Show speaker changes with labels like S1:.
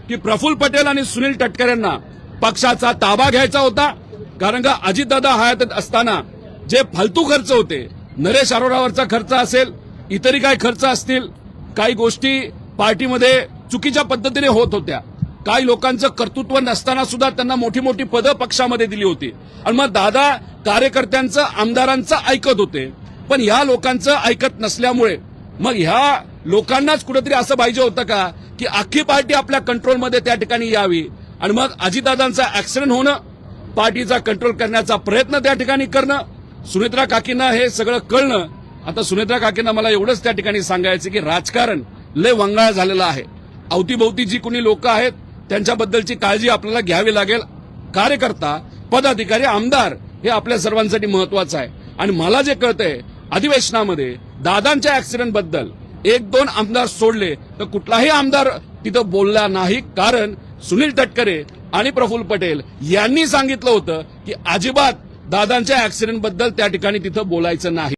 S1: की प्रफुल्ल पटेल आणि सुनील तटकरेंना पक्षाचा ताबा घ्यायचा होता, कारण का अजितदादा हयात असताना जे फालतू खर्च होते, नरेश अरोरावरचा खर्च असेल, इतरही काही खर्च असतील, काही गोष्टी पार्टीमध्ये चुकीच्या पद्धतीने होत होत्या, काही लोकांचं कर्तृत्व नसताना सुद्धा त्यांना मोठी मोठी पदं पक्षामध्ये दिली होती आणि मग दादा कार्यकर्त्यांचं आमदारांचं ऐकत होते, पण ह्या लोकांचं ऐकत नसल्यामुळे मग ह्या लोकांनाच कुठेतरी असं पाहिजे होतं का की अख्खी पार्टी आपल्या कंट्रोलमध्ये त्या ठिकाणी यावी आणि मग अजितदादांचा ऍक्सिडेंट होणं, पार्टीचा कंट्रोल करण्याचा प्रयत्न त्या ठिकाणी करणं, सुनेत्रा काकींना हे सगळं कळणं. आता सुनेत्रा काकींना मला एवढंच त्या ठिकाणी सांगायचं की राजकारण लय वंगाळ झालेलं आहे. अवतीभोवती जी कोणी लोक आहेत त्यांच्याबद्दलची काळजी आपल्याला घ्यावी लागेल. कार्यकर्ता, पदाधिकारी, आमदार हे आपल्या सर्वांसाठी महत्वाचं आहे. आणि मला जे कळतंय अधिवेशनामध्ये दादांच्या ऍक्सिडेंट बद्दल 1-2 आमदार सोडले तर कुठलाही आमदार तिथं बोलला नाही, कारण सुनील तटकरे आणि प्रफुल्ल पटेल यांनी सांगितलं होतं की अजिबात दादांच्या ऍक्सिडेंट बद्दल त्या ठिकाणी तिथं बोलायचं नाही.